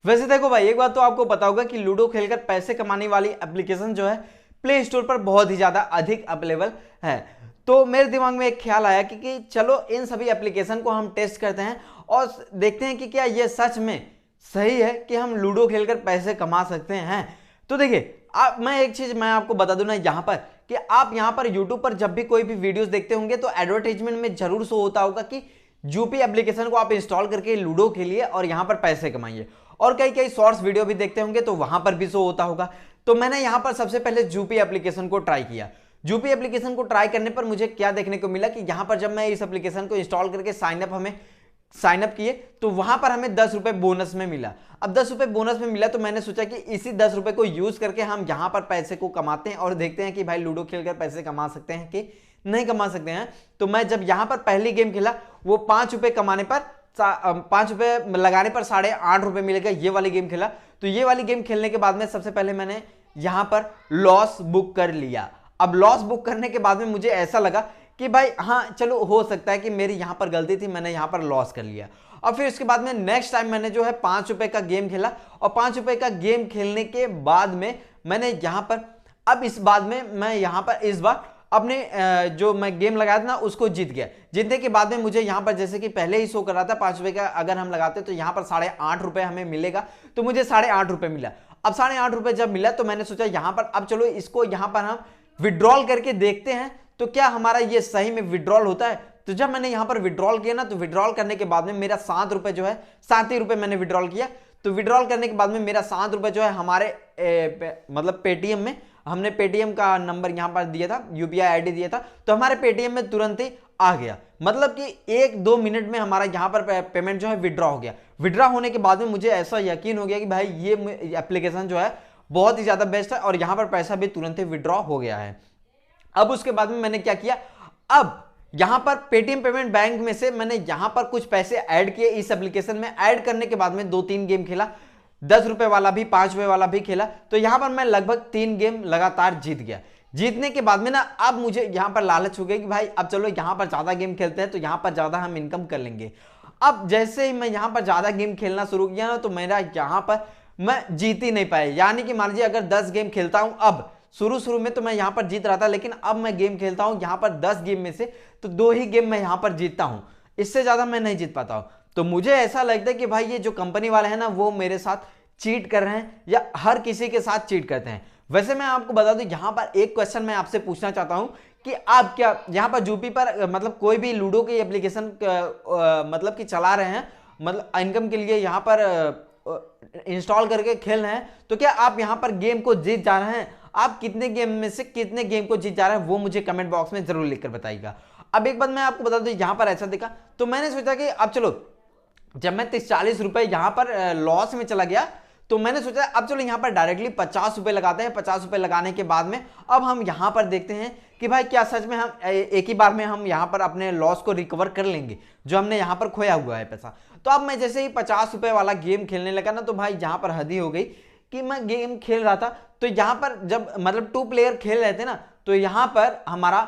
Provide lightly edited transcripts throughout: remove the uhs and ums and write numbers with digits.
वैसे देखो भाई, एक बात तो आपको पता होगा कि लूडो खेलकर पैसे कमाने वाली एप्लीकेशन जो है प्ले स्टोर पर बहुत ही ज्यादा अधिक अवेलेबल है। तो मेरे दिमाग में एक ख्याल आया कि चलो इन सभी एप्लीकेशन को हम टेस्ट करते हैं और देखते हैं कि क्या ये सच में सही है कि हम लूडो खेलकर पैसे कमा सकते हैं। तो देखिए, आप मैं एक चीज मैं आपको बता दूं ना यहाँ पर, कि आप यहाँ पर यूट्यूब पर जब भी कोई भी वीडियोस देखते होंगे तो एडवर्टाइजमेंट में जरूर शो होता होगा कि यूपी एप्लीकेशन को आप इंस्टॉल करके लूडो खेलिए और यहाँ पर पैसे कमाइए। और कई कई शॉर्ट्स वीडियो भी देखते होंगे तो वहां पर भी शो होता होगा। तो मैंने यहाँ पर सबसे पहले जूपी एप्लीकेशन को ट्राई किया। जूपी एप्लीकेशन को ट्राई करने पर मुझे क्या देखने को मिला कि यहाँ पर जब मैं इस एप्लीकेशन को इंस्टॉल करके साइन अप किए तो वहां पर हमें 10 रुपए बोनस में मिला। अब 10 रुपए बोनस में मिला तो मैंने सोचा कि इसी 10 रुपए को यूज करके हम यहां पर पैसे को कमाते हैं और देखते हैं कि भाई लूडो खेलकर पैसे कमा सकते हैं कि नहीं कमा सकते हैं। तो मैं जब यहां पर पहली गेम खेला, वो 5 रुपए कमाने पर 5 रुपए लगाने पर 8.5 रुपए मिलेगा, ये वाली गेम खेला। तो ये वाली गेम खेलने के बाद में सबसे पहले मैंने यहां पर लॉस बुक कर लिया। अब लॉस बुक करने के बाद में मुझे ऐसा लगा कि भाई हाँ चलो, हो सकता है कि मेरी यहां पर गलती थी, मैंने यहां पर लॉस कर लिया। और फिर उसके बाद में नेक्स्ट टाइम मैंने जो है 5 रुपए का गेम खेला और 5 रुपए का गेम खेलने के बाद में मैंने यहां पर, अब इस बाद में मैं यहां पर इस बार अपने जो मैं गेम लगाया था ना उसको जीत गया। जीतने के बाद में मुझे यहाँ पर जैसे कि पहले ही शो कर रहा था 5 रुपए का अगर हम लगाते तो यहाँ पर 8.5 रुपए हमें मिलेगा। तो मुझे 8.5 रुपए मिला। अब 8.5 रुपए जब मिला तो मैंने सोचा यहाँ पर अब चलो इसको यहाँ पर हम विड्रॉल करके देखते हैं तो क्या हमारा ये सही में विड्रॉल होता है। तो जब मैंने यहाँ पर विड्रॉल किया ना, तो विड्रॉल करने के बाद में मेरा 7 रुपए जो है 7 ही रुपए मैंने विड्रॉल किया। तो विड्रॉल करने के बाद में मेरा 7 रुपए जो है हमारे मतलब पेटीएम में, हमने पेटीएम का नंबर यहां पर दिया था, यूपीआई आईडी दिया था, तो हमारे पेटीएम में तुरंत ही आ गया। मतलब कि 1-2 मिनट में हमारा यहां पर पेमेंट जो है विड्रॉ हो गया। विड्रॉ होने के बाद में मुझे ऐसा यकीन हो गया कि भाई ये एप्लीकेशन जो है बहुत ही ज्यादा बेस्ट है और यहां पर पैसा भी तुरंत ही विड्रॉ हो गया है। अब उसके बाद में मैंने क्या किया, अब यहां पर पेटीएम पेमेंट बैंक में से मैंने यहां पर कुछ पैसे ऐड किए इस एप्लीकेशन में। ऐड करने के बाद में 2-3 गेम खेला, 10 रुपए वाला भी 5 रुपए वाला भी खेला। तो यहां पर मैं लगभग 3 गेम लगातार जीत गया। जीतने के बाद में ना अब मुझे यहां पर लालच हो गई कि भाई अब चलो यहां पर ज्यादा गेम खेलते हैं तो यहां पर ज्यादा हम इनकम कर लेंगे। अब जैसे ही मैं यहां पर ज्यादा गेम खेलना शुरू किया ना, तो मेरा यहां पर मैं जीत ही नहीं पाया। यानी कि मान लीजिए अगर 10 गेम खेलता हूं, अब शुरू में तो मैं यहां पर जीत रहा था, लेकिन अब मैं गेम खेलता हूं यहां पर 10 गेम में से तो 2 ही गेम मैं यहां पर जीतता हूं, इससे ज्यादा मैं नहीं जीत पाता हूं। तो मुझे ऐसा लगता है कि भाई ये जो कंपनी वाले हैं ना वो मेरे साथ चीट कर रहे हैं या हर किसी के साथ चीट करते हैं। वैसे मैं आपको बता दूं, यहां पर एक क्वेश्चन मैं आपसे पूछना चाहता हूं कि आप क्या यहां पर यूपी पर मतलब कोई भी लूडो की एप्लीकेशन मतलब कि चला रहे हैं, मतलब इनकम के लिए यहां पर इंस्टॉल करके खेल रहे हैं, तो क्या आप यहां पर गेम को जीत जा रहे हैं? आप कितने गेम में से कितने गेम को जीत जा रहे हैं वो मुझे कमेंट बॉक्स में जरूर लिखकर बताइएगा। अब एक बात मैं आपको बता दूं, यहां पर ऐसा देखा तो मैंने सोचा कि अब चलो, जब मैं 30-40 रुपए यहां पर लॉस में चला गया तो मैंने सोचा अब चलो यहां पर डायरेक्टली 50 रुपए लगाते हैं। 50 रुपए लगाने के बाद में अब हम यहां पर देखते हैं कि भाई क्या सच में हम एक ही बार में हम यहां पर अपने लॉस को रिकवर कर लेंगे जो हमने यहां पर खोया हुआ है पैसा। तो अब मैं जैसे ही 50 रुपए वाला गेम खेलने लगा ना, तो भाई यहां पर हद ही हो गई कि मैं गेम खेल रहा था तो यहां पर जब मतलब 2 प्लेयर खेल रहे थे ना, तो यहां पर हमारा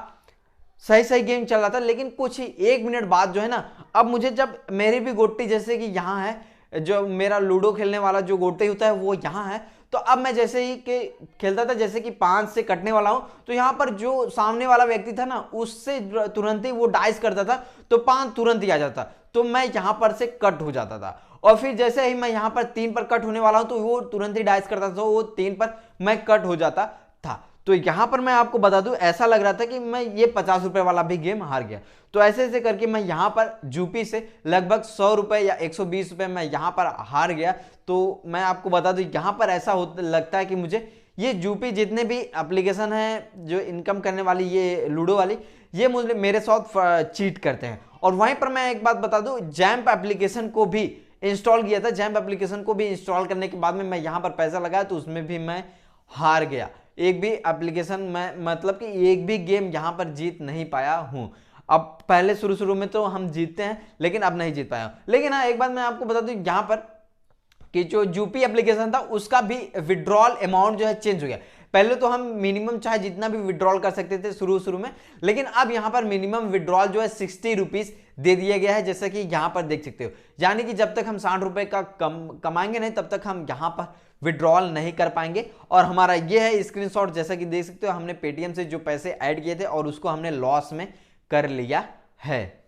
सही गेम चल रहा था, लेकिन कुछ ही 1 मिनट बाद जो है ना, अब मुझे जब मेरी भी गोटी जैसे कि यहाँ है, जो मेरा लूडो खेलने वाला जो गोटी होता है वो यहाँ है, तो अब मैं जैसे ही के खेलता था जैसे कि 5 से कटने वाला हूं, तो यहाँ पर जो सामने वाला व्यक्ति था ना उससे तुरंत ही वो डाइस करता था तो 5 तुरंत ही आ जाता, तो मैं यहाँ पर से कट हो जाता था। और फिर जैसे ही मैं यहाँ पर 3 पर कट होने वाला हूं तो वो तुरंत ही डाइस करता था, तो वो 3 पर मैं कट हो जाता था। तो यहां पर मैं आपको बता दूं, ऐसा लग रहा था कि मैं ये 50 रुपए वाला भी गेम हार गया। तो ऐसे ऐसे करके मैं यहां पर यूपी से लगभग 100 रुपए या 120 रुपए मैं यहां पर हार गया। तो मैं आपको बता दूं, यहां पर ऐसा लगता है कि मुझे ये यूपी जितने भी एप्लीकेशन है जो इनकम करने वाली, ये लूडो वाली, ये मुझे मेरे साथ चीट करते हैं। और वहीं पर मैं एक बात बता दूं, जैम्प एप्लीकेशन को भी इंस्टॉल किया था। जैम्प एप्लीकेशन को भी इंस्टॉल करने के बाद में मैं यहां पर पैसा लगाया तो उसमें भी मैं हार गया। एक भी एप्लीकेशन में मतलब कि एक भी गेम यहां पर जीत नहीं पाया हूं। अब पहले शुरू में तो हम जीतते हैं, लेकिन अब नहीं जीत पाया। लेकिन हाँ, एक बात मैं आपको बता दूं यहां पर कि जो यूपी एप्लीकेशन था उसका भी विड्रॉल अमाउंट जो है चेंज हो गया। पहले तो हम मिनिमम चाहे जितना भी विड्रॉल कर सकते थे शुरू में, लेकिन अब यहां पर मिनिमम विड्रॉल जो है 60 रुपीज दे दिया गया है, जैसा कि यहां पर देख सकते हो। यानी कि जब तक हम 60 रुपए का कमाएंगे नहीं तब तक हम यहां पर विड्रॉल नहीं कर पाएंगे। और हमारा ये है स्क्रीनशॉट, जैसा कि देख सकते हो हमने पेटीएम से जो पैसे ऐड किए थे और उसको हमने लॉस में कर लिया है।